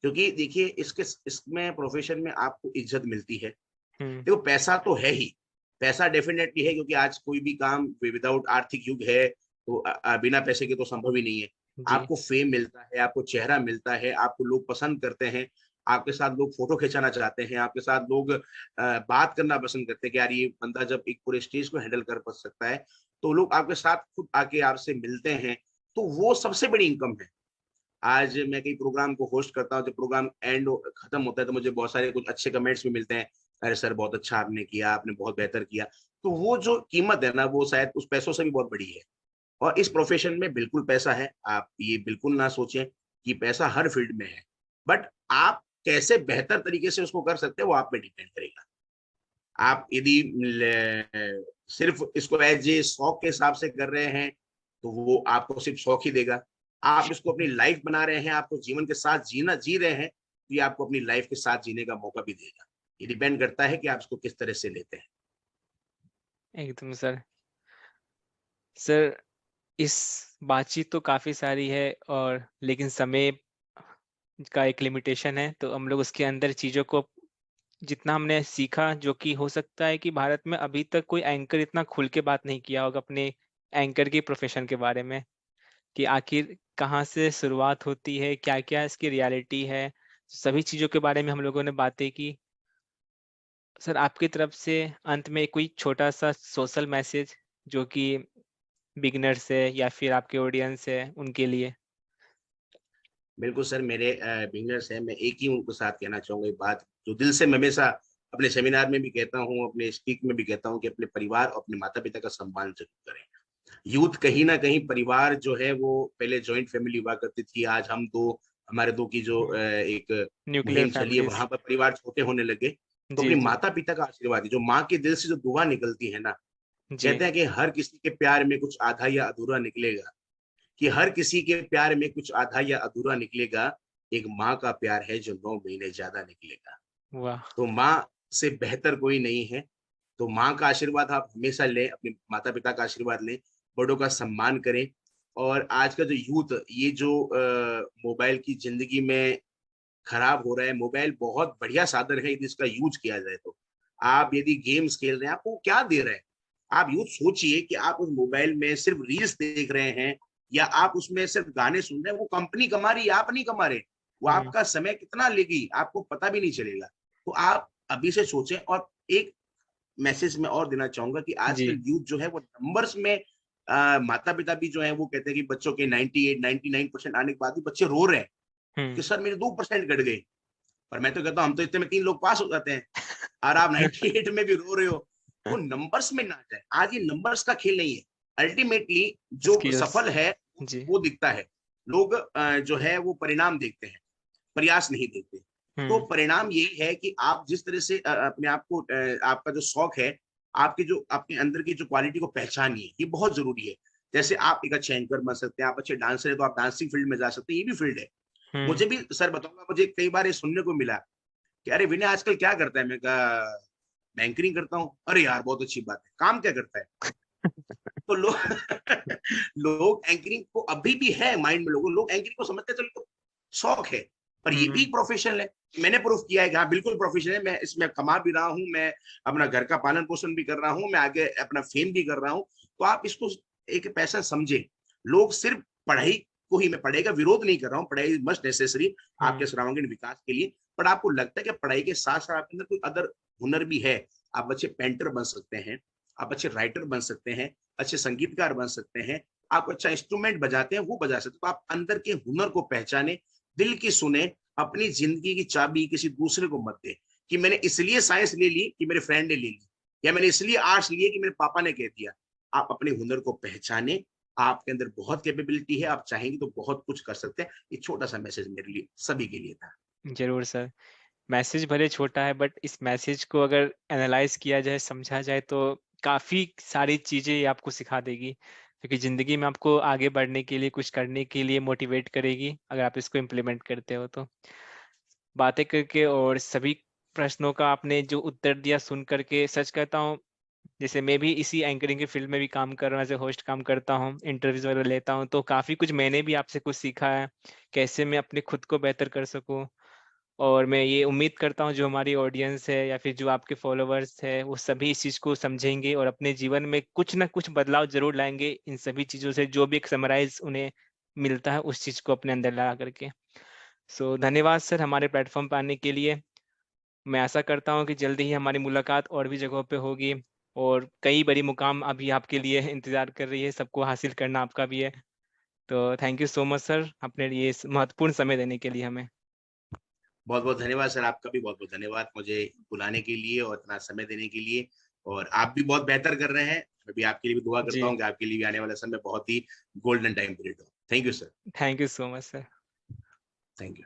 क्योंकि देखिए, इसमें प्रोफेशन में आपको इज्जत मिलती है। हम्म। देखो, पैसा तो है ही, पैसा डेफिनेटली है, क्योंकि आज कोई भी काम विदाउट आर्थिक युग है, तो बिना पैसे के तो संभव ही नहीं है। जी। आपको फेम मिलता है, आपको चेहरा मिलता है, आपको लोग पसंद करते हैं, आपके साथ लोग फोटो खिंचाना चाहते हैं, आपके साथ लोग बात करना पसंद करते हैं कि यार, ये बंदा जब एक पूरे स्टेज को हैंडल कर सकता है, तो लोग आपके साथ खुद आके आपसे मिलते हैं। तो वो सबसे बड़ी इनकम है। आज मैं कई प्रोग्राम को होस्ट करता हूँ, जब प्रोग्राम खत्म होता है तो मुझे बहुत सारे कुछ अच्छे कमेंट्स भी मिलते हैं, अरे सर बहुत अच्छा आपने किया, आपने बहुत बेहतर किया। तो वो जो कीमत है ना, वो शायद उस पैसों से भी बहुत बड़ी है। और इस प्रोफेशन में बिल्कुल पैसा है, आप ये बिल्कुल ना सोचें कि पैसा हर फील्ड में है। बट आप कैसे बेहतर तरीके से उसको कर सकते हैं, वो आप पे डिपेंड करेगा। आप यदि सिर्फ इसको एज ए शौक के हिसाब से कर रहे हैं, तो वो आपको सिर्फ शौक ही देगा। आप इसको अपनी हम्म। लाइफ बना रहे हैं, आपको जीवन के साथ जी रहे हैं, तो ये आपको अपनी लाइफ के साथ जीने का मौका भी देगा। ये डिपेंड करता है कि आप इसको किस तरह से लेते हैं। एकदम सर। सर, इस बातचीत तो काफ़ी सारी है, और लेकिन समय का एक लिमिटेशन है, तो हम लोग उसके अंदर चीज़ों को जितना हमने सीखा, जो कि हो सकता है कि भारत में अभी तक कोई एंकर इतना खुल के बात नहीं किया होगा अपने एंकर की प्रोफ़ेशन के बारे में, कि आखिर कहाँ से शुरुआत होती है, क्या-क्या इसकी रियलिटी है, सभी चीज़ों के बारे में हम लोगों ने बातें की। सर, आपकी तरफ से अंत में कोई छोटा-सा सोशल मैसेज जो कि बिगिनर्स है या फिर आपके ऑडियंस है, उनके लिए? बिल्कुल सर, मेरे बिगिनर्स हैं, मैं एक ही उनको साथ कहना चाहूँगा एक बात, जो दिल से मैं हमेशा अपने सेमिनार में भी कहता हूँ, अपने स्पीक में भी कहता हूँ कि अपने परिवार और अपने माता-पिता का सम्मान ज़रूर करें। यूथ कहीं न कहीं परिवार जो है वो पहले जॉइंट फैमिली हुआ करती थी, आज हम 2 हमारे 2 की जो एक न्यूक्लियर मुहिम चली है फैमिलीज़। वहाँ पर परिवार छोटे होने लगे। तो जी, अपने जी। माता-पिता का आशीर्वाद है, जो माँ के दिल से जो दुआ निकलती है ना, जी, कहते हैं कि हर किसी के प्यार में कुछ आधा या अधूरा निकलेगा, कि हर किसी के प्यार में कुछ आधा या अधूरा निकलेगा, एक माँ का प्यार है जो 9 महीने ज़्यादा निकलेगा। वाह! तो माँ से बेहतर कोई नहीं है। तो माँ का आशीर्वाद आप हमेशा लें, अपने माता-पिता का आशीर्वाद लें, बड़ों का सम्मान करें। और आज का जो यूथ ये जो मोबाइल की ज़िंदगी में खराब हो रहा है, मोबाइल बहुत बढ़िया साधन है यदि इसका यूज़ किया जाए तो। आप यदि गेम्स खेल रहे हैं, आपको क्या दे रहा है? आप यूँ सोचिए कि आप उस मोबाइल में सिर्फ़ रील्स देख रहे हैं या आप उसमें सिर्फ़ गाने सुन रहे हैं, वो कंपनी कमा रही है, आप नहीं कमा रहे। वो हुँ, आपका समय कितना लेगी, आपको पता भी नहीं चलेगा। तो आप अभी से सोचें। और एक मैसेज मैं और देना चाहूँगा कि जी। आजकल यूथ जो है वो नंबर्स में माता-पिता भी जो हैं वो कहते हैं कि बच्चों के 98, 99% आने के बाद भी बच्चे रो रहे हैं हुँ। कि सर मेरे 2% घट गए। और मैं तो कहता हूँ हम तो इतने में 3 लोग पास हो जाते हैं और आप 98 में भी रो रहे हो। तो नंबर्स में ना जाए। आज ये नंबर्स का खेल नहीं है। अल्टीमेटली जो स्किल्स। सफल है जी। वो दिखता है। लोग जो है वो परिणाम देखते हैं, प्रयास नहीं देखते। तो हुँ, परिणाम यही है कि आप जिस तरह से अपने आप को आपका जो शौक है, आपके जो आपके अंदर की जो क्वालिटी को पहचानिए, ये बहुत ज़रूरी है। जैसे आप एक अच्छे एंकर बन सकते हैं, आप अच्छे डांसर हैं तो आप डांसिंग फील्ड में जा सकते हैं, ये भी फील्ड है। हुँ। मुझे भी सर बताऊँगा, मुझे कई बार ये सुनने को मिला कि अरे विनय आजकल क्या करता है? मैंने कहा मैं एंकरिंग करता हूँ। अरे यार बहुत अच्छी बात है। काम क्या करता है? तो लोग लोग एंकरिंग को अभी भी है माइंड में लोगों लोग एंकरिंग को समझते हैं चलो तो शौक है, पर ये भी हुँ, प्रोफेशन है। मैंने प्रूफ किया है कि हाँ बिल्कुल प्रोफेशन है। मैं इसमें कमा भी रहा हूँ, मैं अपना घर का पालन पोषण भी कर रहा हूँ, मैं आगे अपना फेम भी कर रहा हूँ। तो आप इसको एक पैसा समझे। लोग सिर्फ पढ़ाई को ही, मैं पढ़ाई का विरोध नहीं कर रहा हूँ, पढ़ाई मस्ट नेसेसरी आपके हुँ। सर्वांगीण विकास के लिए। बट आपको लगता है कि पढ़ाई के साथ साथ आपके अंदर कोई अदर हुनर भी है, आप अच्छे पेंटर बन सकते हैं, आप अच्छे राइटर बन सकते हैं, अच्छे संगीतकार बन सकते हैं, आप अच्छा इंस्ट्रूमेंट बजाते हैं, वो बजा सकते हैं। तो आप अंदर के हुनर को पहचाने, दिल की सुने, अपनी ज़िंदगी की चाबी किसी दूसरे को मत दें, कि मैंने इसलिए साइंस ले ली कि मेरे फ्रेंड ने ले ली, या मैंने इसलिए आर्ट्स लिए कि मेरे पापा ने कह दिया। आप अपने हुनर को पहचाने, आपके अंदर बहुत कैपेबिलिटी है, आप चाहेंगे तो बहुत कुछ कर सकते हैं। ये छोटा-सा मैसेज मेरे लिए, सभी के लिए था। ज़रूर सर। मैसेज भले छोटा है, बट इस मैसेज को अगर एनालाइज़ किया जाए, समझा जाए, तो काफ़ी सारी चीज़ें ये आपको सिखा देगी, क्योंकि ज़िंदगी में आपको आगे बढ़ने के लिए, कुछ करने के लिए मोटिवेट करेगी, अगर आप इसको इम्प्लीमेंट करते हो तो। बातें करके और सभी प्रश्नों का आपने जो उत्तर दिया, सुन कर के सच कहता हूँ, जैसे मैं भी इसी एंकरिंग के फ़ील्ड में भी काम कर रहा हूँ, एज़ अ होस्ट काम करता हूँ, इंटरव्यूज़ वगैरह लेता हूँ, तो काफ़ी कुछ मैंने भी आपसे कुछ सीखा है, कैसे मैं अपने खुद को बेहतर कर सकूँ। और मैं ये उम्मीद करता हूँ जो हमारी ऑडियंस है या फिर जो आपके फॉलोवर्स हैं, वो सभी इस चीज़ को समझेंगे और अपने जीवन में कुछ न कुछ बदलाव ज़रूर लाएँगे इन सभी चीज़ों से, जो भी एक समराइज़ उन्हें मिलता है, उस चीज़ को अपने अंदर ला कर के। सो धन्यवाद सर हमारे प्लेटफ़ॉर्म पे आने के लिए। मैं आशा करता हूँ कि जल्दी ही हमारी मुलाकात और भी जगहों पे होगी, और कई बड़ी मुकाम अभी आपके लिए इंतज़ार कर रही है, सबको हासिल करना आपका भी है। तो thank you so much sir, अपने लिए इस महत्वपूर्ण समय देने के लिए हमें। बहुत-बहुत धन्यवाद सर, आपका भी बहुत-बहुत धन्यवाद मुझे बुलाने के लिए और इतना समय देने के लिए। और आप भी बहुत बेहतर कर रहे हैं। मैं भी आपके लिए भी दुआ करता जी, हूँ कि आपके लिए भी आने वाला समय बहुत ही गोल्डन टाइम पीरियड हो। Thank you sir. Thank you so much sir. Thank you.